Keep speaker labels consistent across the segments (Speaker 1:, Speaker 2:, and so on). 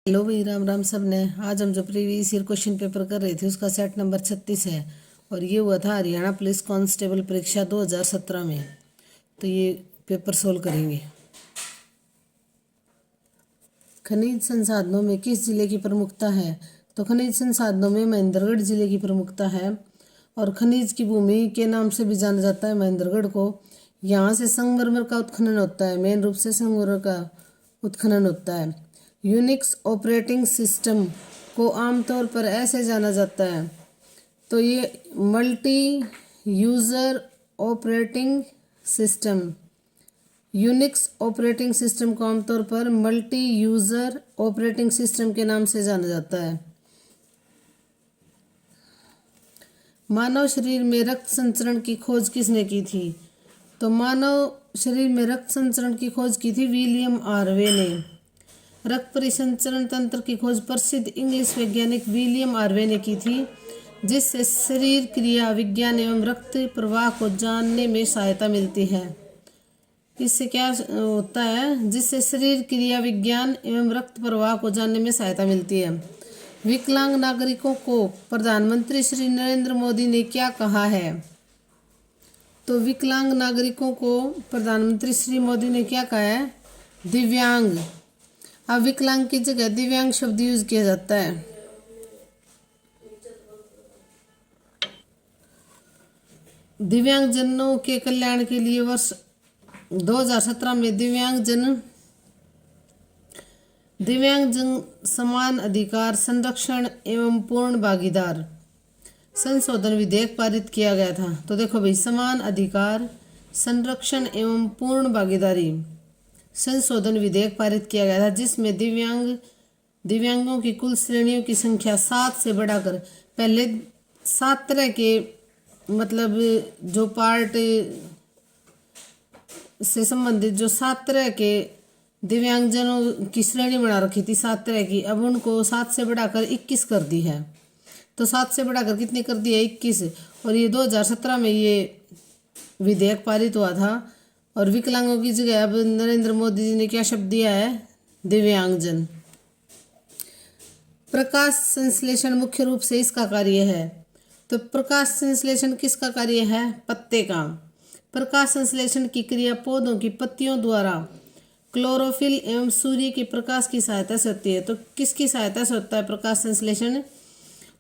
Speaker 1: Hello भाई, राम राम सब ने। आज हम जो प्रीवियस ईयर क्वेश्चन पेपर कर रहे थे उसका सेट नंबर 36 है और ये हुआ था हरियाणा पुलिस कांस्टेबल परीक्षा 2017 में। तो ये पेपर सोल्व करेंगे। खनिज संसाधनों में किस जिले की प्रमुखता है? तो खनिज संसाधनों में महेंद्रगढ़ जिले की प्रमुखता है और खनिज की भूमि के नाम से भी जाना जाता है महेंद्रगढ़ को। यहाँ से संगमरमर का उत्खनन होता है, मेन रूप से संगमरमर का उत्खनन होता है। यूनिक्स ऑपरेटिंग सिस्टम को आमतौर पर ऐसे जाना जाता है, तो ये multi user operating system, Unix operating system को आमतौर पर मल्टी यूज़र ऑपरेटिंग सिस्टम के नाम से जाना जाता है। मानव शरीर में रक्त संचरण की खोज किसने की थी? तो मानव शरीर में रक्त संचरण की खोज की थी विलियम आर्वे ने। रक्त परिसंचरण तंत्र की खोज प्रसिद्ध इंग्लिश वैज्ञानिक विलियम आर्वे ने की थी, जिससे शरीर क्रिया विज्ञान एवं रक्त प्रवाह को जानने में सहायता मिलती है। इससे क्या होता है? जिससे शरीर क्रिया विज्ञान एवं रक्त प्रवाह को जानने में सहायता मिलती है। विकलांग नागरिकों को प्रधानमंत्री श्री नरेंद्र मोदी ने क्या कहा है? तो विकलांग नागरिकों को प्रधानमंत्री श्री मोदी ने क्या कहा है? दिव्यांग। अब विकलांग की जगह दिव्यांग शब्द यूज किया जाता है। दिव्यांगजनों के कल्याण के लिए वर्ष 2017 में दिव्यांगजन समान अधिकार संरक्षण एवं पूर्ण भागीदार संशोधन विधेयक पारित किया गया था। तो देखो भाई, समान अधिकार संरक्षण एवं पूर्ण भागीदारी संशोधन विधेयक पारित किया गया था, जिसमें दिव्यांगों की कुल श्रेणियों की संख्या 7 से बढ़ाकर पहले 7 तरह के मतलब जो पार्ट से संबंधित जो 7 तरह के दिव्यांगजनों की श्रेणी बना रखी थी 7 तरह की, अब उनको 7 से बढ़ाकर 21 कर दी है। तो 7 से बढ़ाकर कितनी कर दी है? 21। और ये 2017 में ये विधेयक पारित हुआ था। और विकलांगों की जगह अब नरेंद्र मोदी जी ने क्या शब्द दिया है? दिव्यांगजन। प्रकाश संश्लेषण मुख्य रूप से इसका कार्य है। तो प्रकाश संश्लेषण किसका कार्य है? पत्ते का। प्रकाश संश्लेषण की क्रिया पौधों की पत्तियों द्वारा क्लोरोफिल एवं सूर्य के प्रकाश की सहायता से होती है। तो किसकी सहायता से होता है प्रकाश संश्लेषण?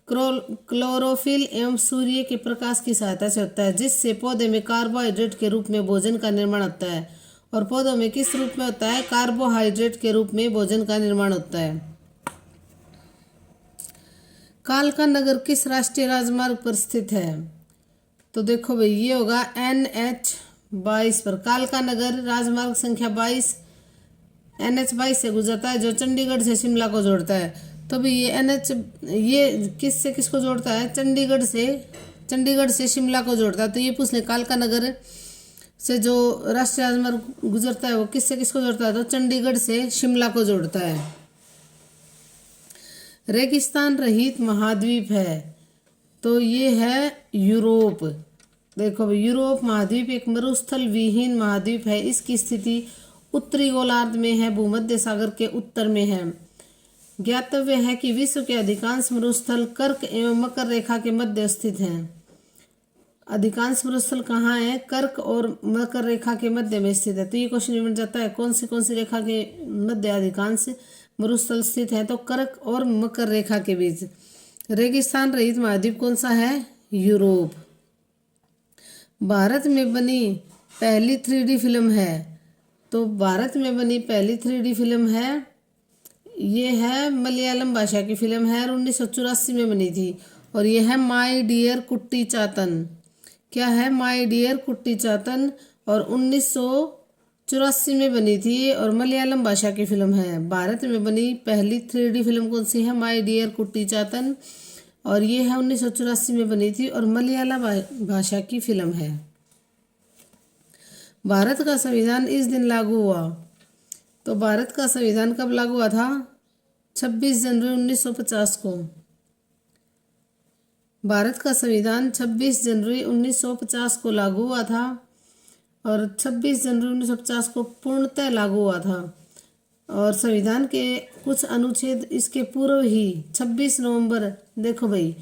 Speaker 1: क्लोरोफिल एवं सूर्य के प्रकाश की सहायता से होता है, जिससे पौधे में कार्बोहाइड्रेट के रूप में भोजन का निर्माण होता है। और पौधों में किस रूप में होता है? कार्बोहाइड्रेट के रूप में भोजन का निर्माण होता है। कालका नगर किस राष्ट्रीय राजमार्ग पर स्थित है? तो देखो भाई, ये होगा NH 22 पर। कालका नगर राजमार्ग संख्या 22 NH 22 से गुजरता है, जो चंडीगढ़ से शिमला को जोड़ता है। तो भी ये NH ये किस से किसको जोड़ता है? चंडीगढ़ से शिमला को जोड़ता है। तो ये पूछ ले, कालका नगर से जो राष्ट्रीय राजमार्ग गुजरता है वो किस से किसको जोड़ता है? तो चंडीगढ़ से शिमला को जोड़ता है। रेगिस्तान रहित महाद्वीप है, तो ये है यूरोप। देखो भाई, यूरोप महाद्वीप एक मरुस्थल विहीन महाद्वीप है। इसकी स्थिति उत्तरी गोलार्ध में है, भूमध्य सागर के उत्तर में है। ज्ञातव्य है कि विश्व के अधिकांश मरुस्थल कर्क एवं मकर रेखा के मध्य स्थित हैं। अधिकांश मरुस्थल कहाँ है? कर्क और मकर रेखा के मध्य में स्थित है। तो ये क्वेश्चन बन जाता है, कौन सी रेखा के मध्य अधिकांश मरुस्थल स्थित है? तो कर्क और मकर रेखा के बीच। रेगिस्तान रहित महाद्वीप कौन सा है? यूरोप। भारत में बनी पहली 3D फिल्म है। तो भारत में बनी पहली 3D फिल्म है, ये है मलयालम भाषा की फिल्म है और 1984 में बनी थी। और ये है माय डियर कुट्टी चातन। क्या है? माय डियर कुट्टी चातन। और 1984 में बनी थी और मलयालम भाषा की फिल्म है। भारत में बनी पहली 3D फिल्म कौन सी है? माय डियर कुट्टी चातन। और ये है 1984 में बनी थी और मलयालम भाषा की फिल्म है। भारत का संविधान इस दिन लागू हुआ। तो भारत का संविधान कब लागू हुआ था? 26 जनवरी 1950 को। भारत का संविधान 26 जनवरी 1950 को लागू हुआ था और 26 जनवरी 1950 को पूर्णतः लागू हुआ था। और संविधान के कुछ अनुच्छेद इसके पूर्व ही 26 नवंबर, देखो भाई,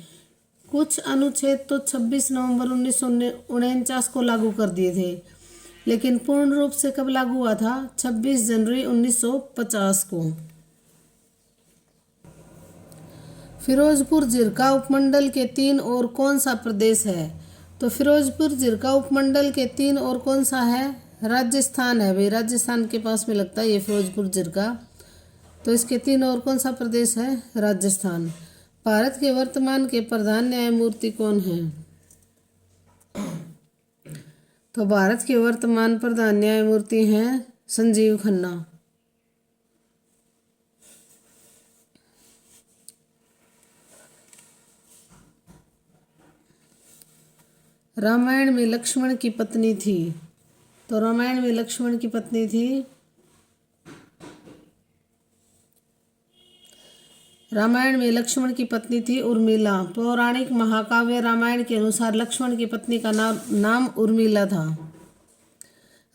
Speaker 1: कुछ अनुच्छेद तो 26 नवंबर 1949 को लागू कर दिए थे, लेकिन पूर्ण रूप से कब लागू हुआ था? 26 जनवरी 1950 को। फिरोजपुर जिरका उपमंडल के 3 और कौन सा प्रदेश है? तो फिरोजपुर जिरका उपमंडल के 3 और कौन सा है? राजस्थान है भाई, राजस्थान के पास में लगता है ये फिरोजपुर जिरका। तो इसके 3 और कौन सा प्रदेश है? राजस्थान। भारत के वर्तमान के प्रधान न्यायमूर्ति कौन हैं? तो भारत के वर्तमान प्रधान न्यायमूर्ति हैं संजीव खन्ना। रामायण में लक्ष्मण की पत्नी थी। तो रामायण में लक्ष्मण की पत्नी थी, रामायण में लक्ष्मण की पत्नी थी उर्मिला। पौराणिक महाकाव्य रामायण के अनुसार लक्ष्मण की पत्नी का नाम उर्मिला था।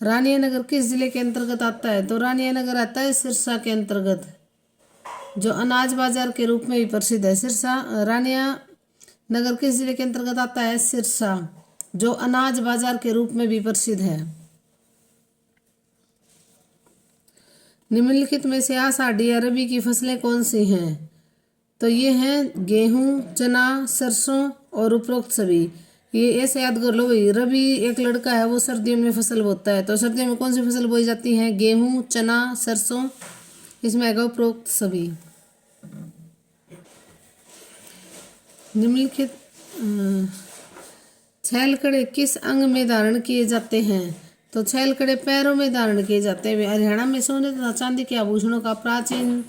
Speaker 1: रानिया नगर किस जिले के अंतर्गत आता है? तो रानिया नगर आता है सिरसा के अंतर्गत, जो अनाज बाजार के रूप में भी प्रसिद्ध है। सिरसा, रानिया नगर किस जिले के अंतर्गत आता है? सिरसा, जो अनाज बाजार के रूप में भी प्रसिद्ध है। निम्नलिखित में से आषाढ़ी या रबी की फसलें कौन सी हैं? तो ये हैं गेहूं, चना, सरसों और उपरोक्त सभी। ये ऐसे याद कर लो भाई, रबी एक लड़का है, वो सर्दियों में फसल बोता है। तो सर्दियों में कौन सी फसल बोई जाती है? गेहूं, चना, सरसों, इसमें आएगा उपरोक्त सभी। निम्नलिखित छैलकड़े किस अंग में धारण किए जाते हैं? तो छैलकड़े पैरों में धारण किए जाते हैं। हरियाणा में सोने तथा चांदी के आभूषणों का प्राचीन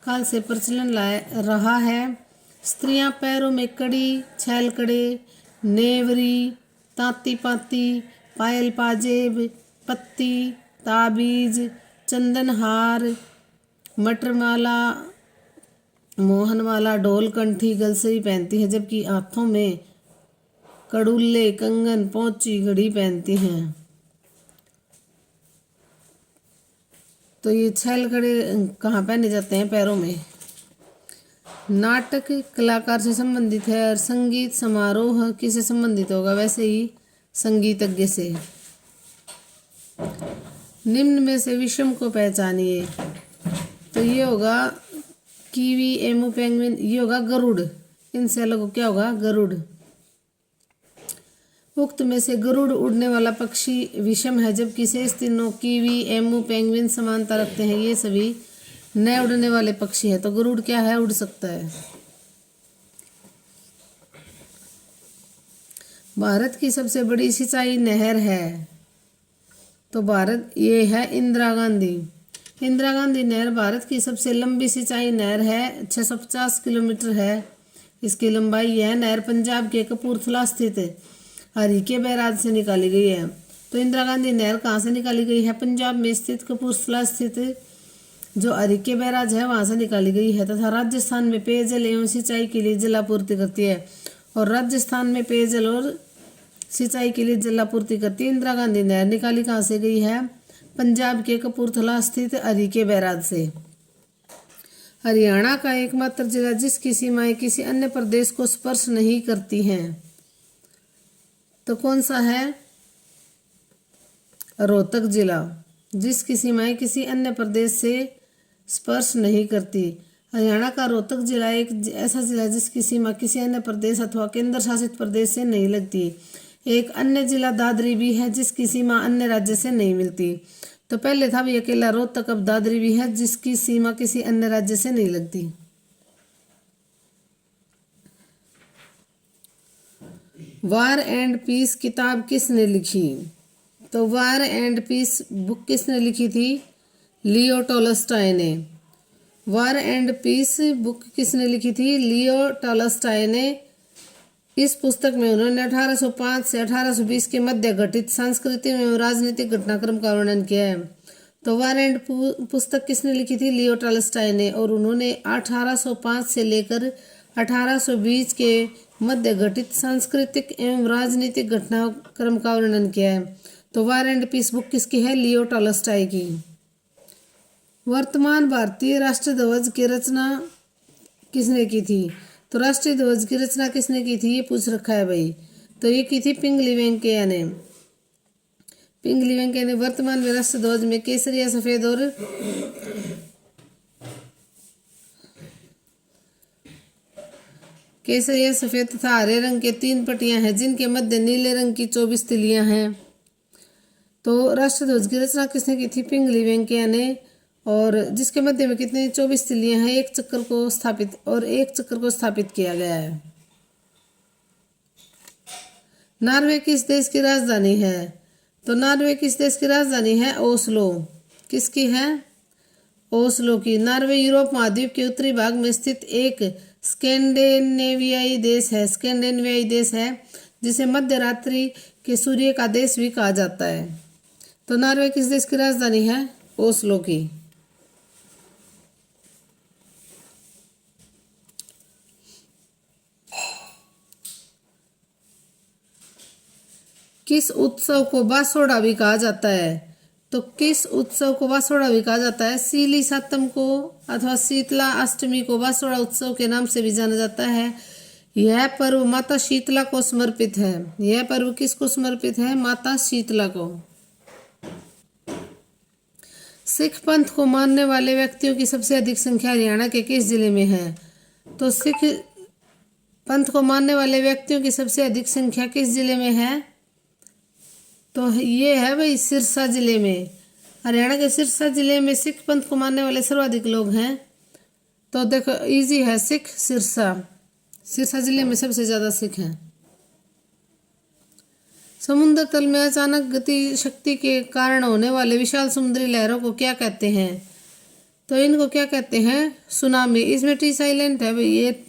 Speaker 1: काल से प्रचलन रहा है। स्त्रियां पैरों में कड़ी, छैलकड़े, नेवरी, तांती पाती, पायल पाजेब, पत्ती, ताबीज, चंदनहार, मटरमाला, मोहनमाला, ढोल, कंठी, गलसरी पहनती हैं, जबकि हाथों में कड़ुल्ले, कंगन, पोंची, घड़ी पहनती हैं। तो ये छैलकड़े कहाँ पहने जाते हैं? पैरों में। नाटक कलाकार से संबंधित है और संगीत समारोह किससे संबंधित होगा? वैसे ही संगीतज्ञ से। निम्न में से विषम को पहचानिए। तो ये होगा कीवी, एमू, पेंगुइन, ये होगा गरुड़। इनसे अलग क्या होगा? गरुड़। उक्त में से गरुड़ उड़ने वाला पक्षी विषम है, जबकि शेष तीनों कीवी, एमू, पेंगुइन समानता रखते हैं। ये सभी न उड़ने वाले पक्षी है। तो गरुड़ क्या है? उड़ सकता है। भारत की सबसे बड़ी सिंचाई नहर है। तो भारत ये है इंदिरा गांधी। इंदिरा गांधी नहर भारत की सबसे लंबी सिंचाई नहर है, 650 किलोमीटर है इसकी लंबाई। यह नहर पंजाब के कपूरथला स्थित हरिके बैराज से निकाली गई है। तो इंदिरा गांधी नहर कहाँ से निकाली गई है? पंजाब में स्थित कपूरथला स्थित जो हरिके बैराज है वहां से निकाली गई है, तथा राजस्थान में पेयजल एवं सिंचाई के लिए जलापूर्ति करती है। और राजस्थान में पेयजल और सिंचाई के लिए जलापूर्ति करती है। इंदिरा गांधी नहर निकाली कहाँ से गई है? पंजाब के कपूरथला स्थित हरिके बैराज से। हरियाणा का एकमात्र जिला जिसकी सीमाएं किसी अन्य प्रदेश को स्पर्श नहीं करती हैं, तो कौन सा है? रोहतक जिला, जिसकी सीमाएं किसी अन्य प्रदेश से स्पर्श नहीं करती। हरियाणा का रोहतक जिला एक ऐसा जिला जिसकी सीमा किसी अन्य प्रदेश अथवा केंद्र शासित प्रदेश से नहीं लगती। एक अन्य जिला दादरी भी है, जिसकी सीमा अन्य राज्य से नहीं मिलती। तो पहले था भी अकेला रोहतक, अब दादरी भी है जिसकी सीमा किसी अन्य राज्य से नहीं लगती। वार एंड पीस किताब किसने लिखी? तो वार एंड पीस बुक किसने लिखी थी? लियो टॉलस्टॉय ने। वार एंड पीस बुक किसने लिखी थी? लियो टॉलस्टॉय ने। इस पुस्तक में उन्होंने 1805 से 1820 के मध्य घटित सांस्कृतिक एवं राजनीतिक घटनाक्रम का वर्णन किया है। तो वार एंड पुस्तक किसने लिखी थी? लियो टॉलस्टॉय ने। और उन्होंने 1805 से लेकर 1820 के मध्य घटित सांस्कृतिक एवं राजनीतिक घटनाक्रम का वर्णन किया है। तो वार एंड पीस बुक किसकी है? लियो टॉलस्टॉय की। वर्तमान भारतीय राष्ट्रध्वज की रचना किसने की थी? तो राष्ट्रीय ध्वज की रचना किसने की थी, ये पूछ रखा है भाई। तो ये की थी पिंगली वेंकैया ने। पिंगली वेंकैया ने वर्तमान में राष्ट्र ध्वज में केसरिया, सफेद और केसरिया, सफेद तथा हरे रंग के 3 पट्टियां हैं, जिनके मध्य नीले रंग की 24 तिलियां हैं। तो राष्ट्र ध्वज की रचना किसने की थी? पिंगली वेंकैया ने। और जिसके मध्य में कितनी 24 तिलियां हैं, एक चक्र को स्थापित किया गया है। नॉर्वे किस देश की राजधानी है? तो नॉर्वे किस देश की राजधानी है? ओस्लो। किसकी है? ओस्लो की। नॉर्वे यूरोप महाद्वीप के उत्तरी भाग में स्थित एक स्कैंडिनेवियाई देश है जिसे मध्य रात्रि के सूर्य का देश भी कहा जाता है। तो नॉर्वे किस देश की राजधानी है? ओस्लो की। किस उत्सव को बासोड़ा भी कहा जाता है? तो किस उत्सव को बासोड़ा भी कहा जाता है? सीली सातम को अथवा शीतला अष्टमी को बासोड़ा उत्सव के नाम से भी जाना जाता है। यह पर्व माता शीतला को समर्पित है। यह पर्व किसको समर्पित है? माता शीतला को। सिख पंथ को मानने वाले व्यक्तियों की सबसे अधिक संख्या हरियाणा के किस जिले में है? तो सिख पंथ को मानने वाले व्यक्तियों की सबसे अधिक संख्या किस जिले में है? तो ये है भाई सिरसा जिले में। हरियाणा के सिरसा जिले में सिख पंथ को मानने वाले सर्वाधिक लोग हैं। तो देखो इजी है, सिरसा जिले में सबसे ज़्यादा सिख हैं। समुद्र तल में अचानक गति शक्ति के कारण होने वाले विशाल समुद्री लहरों को क्या कहते हैं? तो इनको क्या कहते हैं? सुनामी। इसमें टी साइलेंट है भाई, ये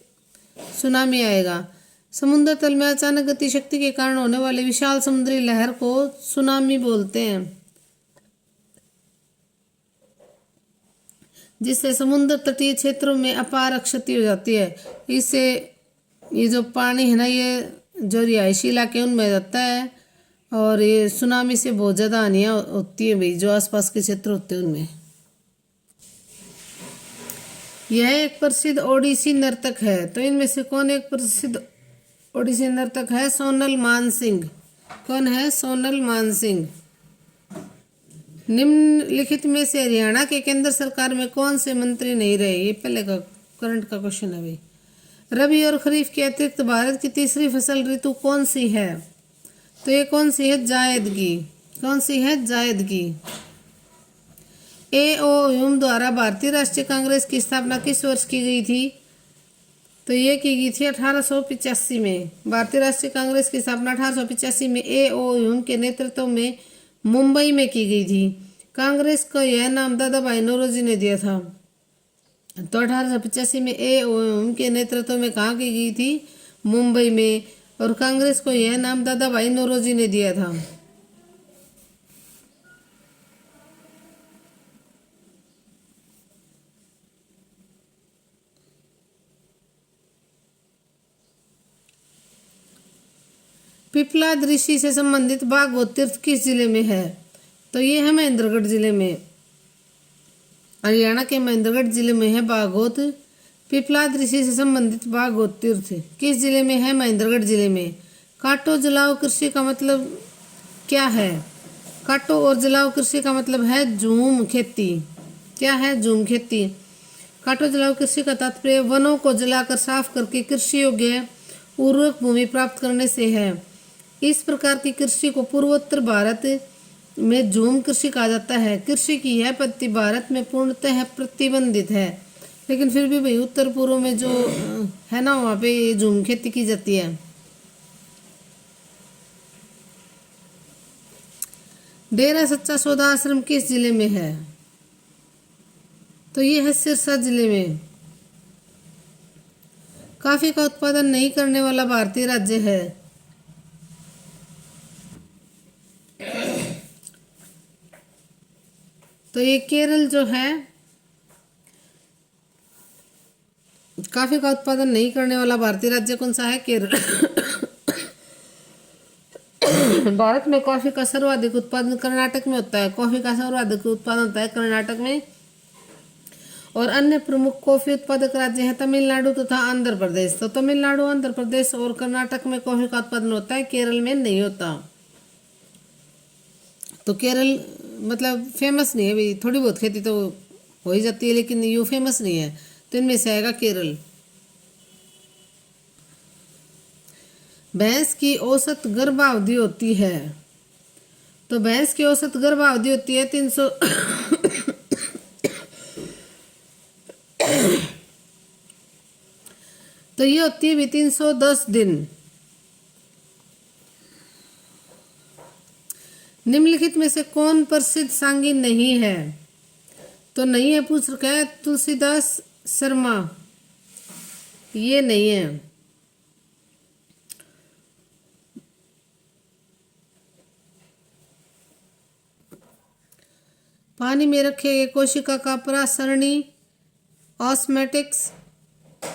Speaker 1: सुनामी आएगा। समुद्र तल में अचानक गति शक्ति के कारण होने वाले विशाल समुद्री लहर को सुनामी बोलते हैं, जिससे समुद्र तटीय क्षेत्रों में अपार क्षति हो जाती है। इससे ये जो पानी है ना, ये जो रिहायशी इलाके उनमें जाता है और ये सुनामी से बहुत ज़्यादा हानियाँ होती है भाई, जो आसपास के क्षेत्र होते हैं उनमें। यह एक प्रसिद्ध ओडिसी नर्तक है। तो इनमें से कौन एक प्रसिद्ध ओडिसी नर्तक है? सोनल मानसिंह। कौन है? सोनल मानसिंह। निम्नलिखित में से हरियाणा के केंद्र सरकार में कौन से मंत्री नहीं रहे? ये पहले का करंट का क्वेश्चन है भाई। रबी और खरीफ के अतिरिक्त भारत की तीसरी फसल ऋतु कौन सी है? तो ये कौन सी है? जायदगी। कौन सी है? जायदगी। AOUM द्वारा भारतीय राष्ट्रीय कांग्रेस की स्थापना किस वर्ष की गई थी? तो ये की गई थी 1885 में। भारतीय राष्ट्रीय कांग्रेस की स्थापना 1885 में AOUM के नेतृत्व में मुंबई में की गई थी। कांग्रेस को यह नाम दादा भाई नौरोजी ने दिया था। तो 1885 में AOUM के नेतृत्व में कहाँ की गई थी? मुंबई में। और कांग्रेस को यह नाम दादा भाई नौरोजी ने दिया था। पिपलाद ऋषि से संबंधित बागवत तीर्थ किस जिले में है? तो ये है महेंद्रगढ़ जिले में। हरियाणा के महेंद्रगढ़ जिले में है बागवत। पिपलाद ऋषि से संबंधित बागवत तीर्थ किस जिले में है? महेंद्रगढ़ जिले में। काटो जलाओ कृषि का मतलब क्या है? काटो और जलाओ कृषि का मतलब है झूम खेती। क्या है? झूम खेती। काटो जलाओ कृषि का तात्पर्य वनों को जलाकर साफ करके कृषि योग्य उर्वरक भूमि प्राप्त करने से है। इस प्रकार की कृषि को पूर्वोत्तर भारत में झूम कृषि कहा जाता है। कृषि की यह पद्धति भारत में पूर्णतः प्रतिबंधित है, लेकिन फिर भी भाई उत्तर पूर्व में जो है ना, वहाँ पे ये झूम खेती की जाती है। डेरा सच्चा सौदा आश्रम किस जिले में है? तो ये है सिरसा जिले में। कॉफी का उत्पादन नहीं करने वाला भारतीय राज्य है? तो ये केरल जो है, कॉफी का उत्पादन नहीं करने वाला भारतीय राज्य कौन सा है? केरल। भारत में कॉफी का सर्वाधिक उत्पादन कर्नाटक में होता है। कॉफी का सर्वाधिक उत्पादन होता है कर्नाटक में। और अन्य प्रमुख कॉफी उत्पादक राज्य हैं तमिलनाडु तथा आंध्र प्रदेश। तो तमिलनाडु, आंध्र प्रदेश और कर्नाटक में कॉफी का उत्पादन होता है, केरल में नहीं होता। तो केरल मतलब फेमस नहीं है भाई, थोड़ी बहुत खेती तो हो ही जाती है लेकिन ये फेमस नहीं है, तो इनमें से आएगा केरल। भैंस की औसत गर्भावधि होती है, तो भैंस की औसत गर्भावधि होती है 300 तो ये होती है भी 310 दिन। निम्नलिखित में से कौन प्रसिद्ध सांगीन नहीं है? तो नहीं है, पूछ रखा है तुलसीदास शर्मा, ये नहीं है। पानी में रखे गए कोशिका का प्रसरणी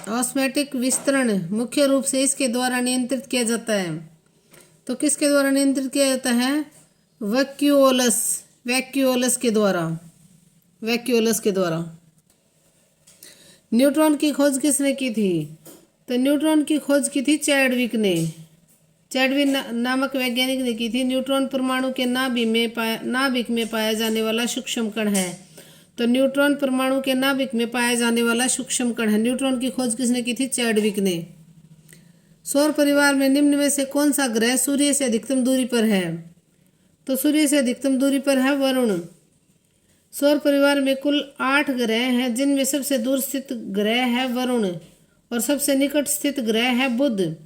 Speaker 1: ऑस्मेटिक विस्तरण मुख्य रूप से इसके द्वारा नियंत्रित किया जाता है। तो किसके द्वारा नियंत्रित किया जाता है? वैक्यूओलस के द्वारा। न्यूट्रॉन की खोज किसने की थी? तो न्यूट्रॉन की खोज की थी चैडविक नामक वैज्ञानिक ने की थी। न्यूट्रॉन परमाणु के नाभिक में पाया जाने वाला सूक्ष्म कण है। तो न्यूट्रॉन परमाणु के नाभिक में पाया जाने वाला सूक्ष्म कण है। न्यूट्रॉन की खोज किसने की थी? चैडविक ने। सौर परिवार में निम्न में से कौन सा ग्रह सूर्य से अधिकतम दूरी पर है? तो सूर्य से अधिकतम दूरी पर है वरुण। सौर परिवार में कुल 8 ग्रह हैं, जिनमें सबसे दूर स्थित ग्रह है वरुण और सबसे निकट स्थित ग्रह है बुध।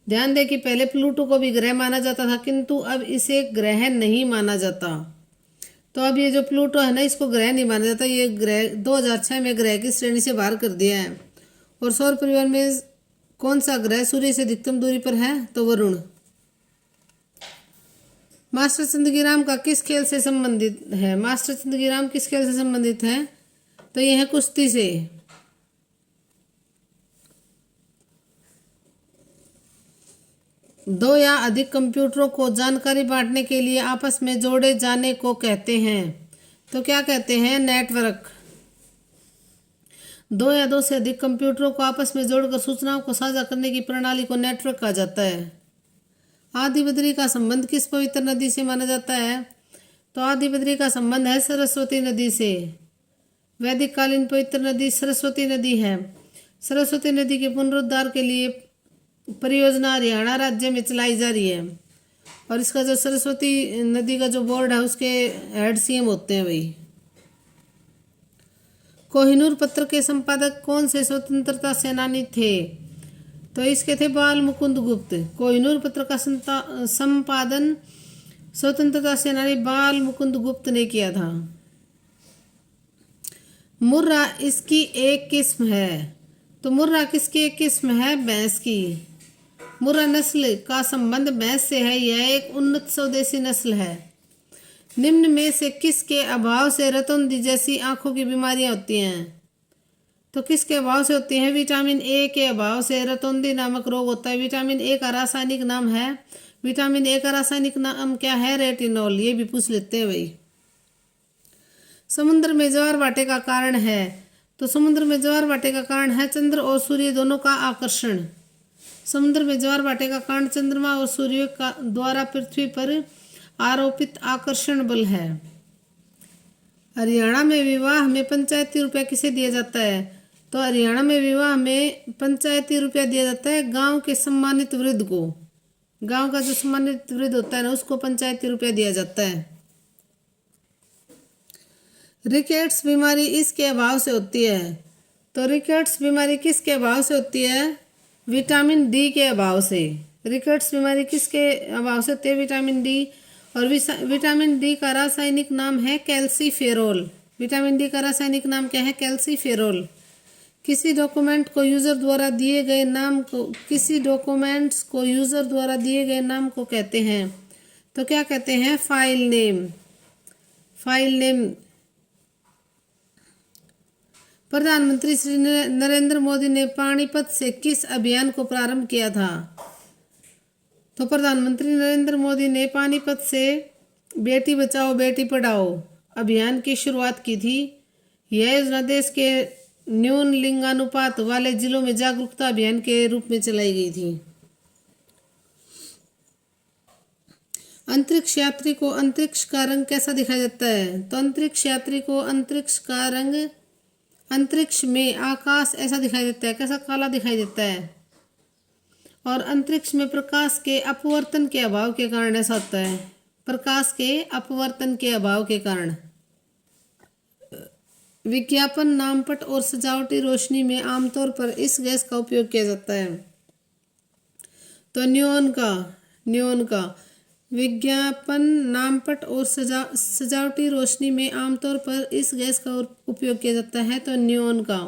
Speaker 1: ध्यान दें कि पहले प्लूटो को भी ग्रह माना जाता था, किंतु अब इसे ग्रह नहीं माना जाता। तो अब ये जो प्लूटो है ना, इसको ग्रह नहीं माना जाता, ये ग्रह 2006 में ग्रह की श्रेणी से बाहर कर दिया है। और सौर परिवार में कौन सा ग्रह सूर्य से अधिकतम दूरी पर है? तो वरुण। मास्टर चंदगीराम का किस खेल से संबंधित है? मास्टर चंदगीराम किस खेल से संबंधित है? तो यह है कुश्ती से। दो या अधिक कंप्यूटरों को जानकारी बांटने के लिए आपस में जोड़े जाने को कहते हैं। तो क्या कहते हैं? नेटवर्क। दो या दो से अधिक कंप्यूटरों को आपस में जोड़कर सूचनाओं को साझा करने की प्रणाली को नेटवर्क कहा जाता है। आदि बद्री का संबंध किस पवित्र नदी से माना जाता है? तो आदि बद्री का संबंध है सरस्वती नदी से। वैदिक कालीन पवित्र नदी सरस्वती नदी है। सरस्वती नदी के पुनरुद्धार के लिए परियोजना हरियाणा राज्य में चलाई जा रही है और इसका जो सरस्वती नदी का जो बोर्ड है उसके हेड सीएम होते हैं भाई। कोहिनूर पत्र के संपादक कौन से स्वतंत्रता सेनानी थे? तो इसके थे बाल मुकुंद गुप्त। कोहिनूर पत्र का संपादन स्वतंत्रता सेनानी बाल मुकुंद गुप्त ने किया था। मुर्रा इसकी एक किस्म है। तो मुर्रा किसकी एक किस्म है? भैंस की। मुर्रा नस्ल का संबंध भैंस से है, यह एक उन्नत स्वदेशी नस्ल है। निम्न में से किसके अभाव से रतौंधी जैसी आंखों की बीमारियां होती हैं? तो किसके अभाव से होती हैं? विटामिन ए के अभाव से रतौंधी नामक रोग होता है। विटामिन ए का रासायनिक नाम है, विटामिन ए का रासायनिक नाम क्या है? रेटिनॉल। ये भी पूछ लेते हैं भाई। समुद्र में ज्वार भाटे का कारण है। तो समुद्र में ज्वार भाटे का कारण है चंद्र और सूर्य दोनों का आकर्षण। समुद्र में ज्वार भाटे का कारण चंद्रमा और सूर्य का द्वारा पृथ्वी पर आरोपित आकर्षण बल है। हरियाणा में विवाह में पंचायती रुपया किसे दिया जाता है? तो हरियाणा में विवाह में पंचायती रुपया दिया जाता है गांव के सम्मानित वृद्ध को। गांव का जो सम्मानित वृद्ध होता है ना, उसको पंचायती रुपया दिया जाता है। रिकेट्स बीमारी इसके अभाव से होती है। तो रिकेट्स बीमारी किसके अभाव से होती है? विटामिन डी के अभाव से। रिकेट्स बीमारी किसके अभाव से होती है? Vitamin D. और विटामिन डी का रासायनिक नाम है कैल्सीफेरोल। विटामिन डी का रासायनिक नाम क्या है? कैल्सीफेरोल। किसी डॉक्यूमेंट्स को यूजर द्वारा दिए गए नाम को कहते हैं। तो क्या कहते हैं? File name. प्रधानमंत्री श्री नरेंद्र मोदी ने पानीपत से किस अभियान को प्रारंभ किया था? तो प्रधानमंत्री नरेंद्र मोदी ने पानीपत से बेटी बचाओ बेटी पढ़ाओ अभियान की शुरुआत की थी। यह योजना देश के न्यून लिंगानुपात वाले जिलों में जागरूकता अभियान के रूप में चलाई गई थी। अंतरिक्ष यात्री को अंतरिक्ष का रंग कैसा दिखाई देता है? तो अंतरिक्ष यात्री को अंतरिक्ष का रंग, अंतरिक्ष में आकाश ऐसा दिखाई देता है, कैसा? काला दिखाई देता है। और अंतरिक्ष में प्रकाश के अपवर्तन के अभाव के कारण ऐसा होता है, प्रकाश के अपवर्तन के अभाव के कारण। विज्ञापन, नामपट और सजावटी रोशनी में आमतौर पर इस गैस का उपयोग किया जाता है। तो न्योन का विज्ञापन, नामपट और सजावटी रोशनी में आमतौर पर इस गैस का उपयोग किया जाता है। तो नियोन का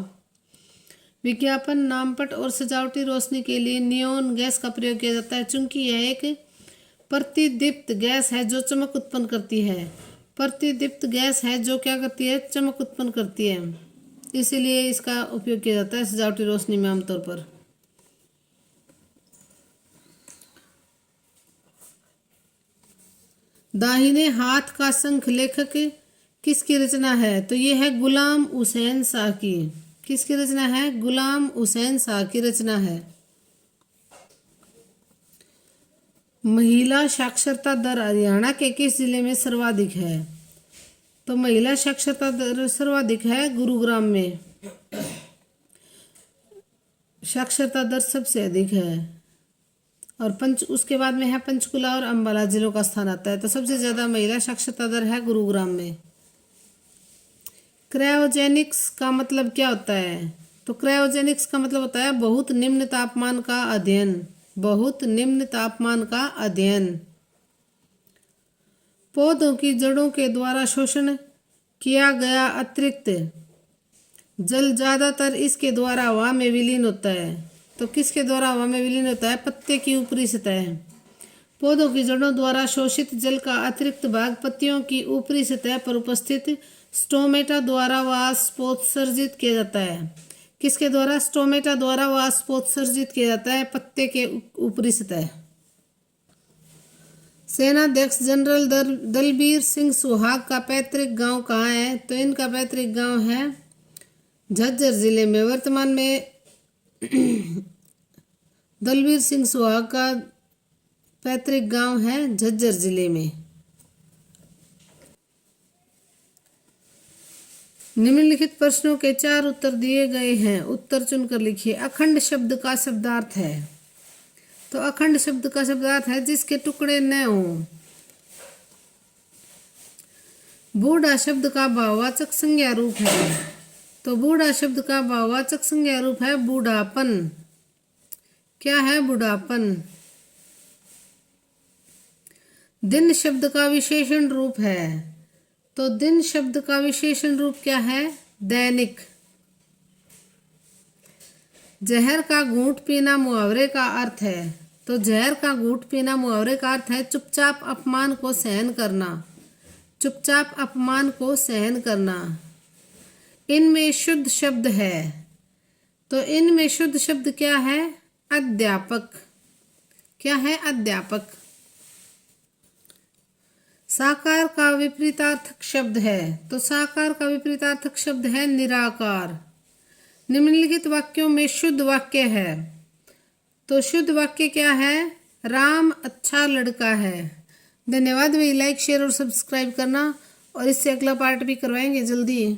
Speaker 1: विज्ञापन, नामपट और सजावटी रोशनी के लिए नियोन गैस का प्रयोग किया जाता है, चूंकि यह एक प्रतिदीप्त गैस है जो चमक उत्पन्न करती है। प्रतिदीप्त गैस है जो क्या करती है? चमक उत्पन्न करती है, इसीलिए इसका उपयोग किया जाता है सजावटी रोशनी में आमतौर पर। दाहिने हाथ का शंख लेखक किसकी रचना है? तो ये है गुलाम हुसैन शाह की। किसकी रचना है? गुलाम हुसैन शाह की रचना है। महिला साक्षरता दर हरियाणा के किस जिले में सर्वाधिक है? तो महिला साक्षरता दर सर्वाधिक है गुरुग्राम में, साक्षरता दर सबसे अधिक है। और उसके बाद में है पंचकुला और अंबाला जिलों का स्थान आता है। तो सबसे ज़्यादा महिला साक्षरता दर है गुरुग्राम में। क्रायोजेनिक्स का मतलब क्या होता है? तो क्रायोजेनिक्स का मतलब होता है बहुत निम्न तापमान का अध्ययन, बहुत निम्न तापमान का अध्ययन। पौधों की जड़ों के द्वारा शोषण किया गया अतिरिक्त जल ज्यादातर इसके द्वारा हवा में विलीन होता है। तो किसके द्वारा हवा में विलीन होता है? पत्ते की ऊपरी सतह। पौधों की जड़ों द्वारा शोषित जल का अतिरिक्त भाग पत्तियों की ऊपरी सतह पर उपस्थित स्टोमेटा द्वारा वाष्पोत्सर्जित किया जाता है। किसके द्वारा? स्टोमेटा द्वारा वाष्पोत्सर्जित किया जाता है, पत्ते के ऊपरी सतह। सेनाध्यक्ष जनरल दलबीर सिंह सुहाग का पैतृक गांव कहाँ है? तो इनका पैतृक गांव है झज्जर जिले में। वर्तमान में दलबीर सिंह सुहाग का पैतृक गांव है झज्जर जिले में। निम्नलिखित प्रश्नों के 4 उत्तर दिए गए हैं, उत्तर चुनकर लिखिए। अखंड शब्द का शब्दार्थ है? तो अखंड शब्द का शब्दार्थ है जिसके टुकड़े न हों। बूढ़ा शब्द का भाववाचक संज्ञा रूप है? तो बूढ़ा शब्द का भाववाचक संज्ञा रूप है बूढ़ापन। क्या है? बूढ़ापन। दिन शब्द का विशेषण रूप है? तो दिन शब्द का विशेषण रूप क्या है? दैनिक। जहर का घूंट पीना मुहावरे का अर्थ है? तो जहर का घूंट पीना मुहावरे का अर्थ है चुपचाप अपमान को सहन करना, चुपचाप अपमान को सहन करना। इनमें शुद्ध शब्द है? तो इनमें शुद्ध शब्द क्या है? अध्यापक। क्या है? अध्यापक। साकार का विपरीतार्थक शब्द है? तो साकार का विपरीतार्थक शब्द है निराकार। निम्नलिखित वाक्यों में शुद्ध वाक्य है? तो शुद्ध वाक्य क्या है? राम अच्छा लड़का है। धन्यवाद। भी लाइक, शेयर और सब्सक्राइब करना, और इससे अगला पार्ट भी करवाएंगे जल्दी।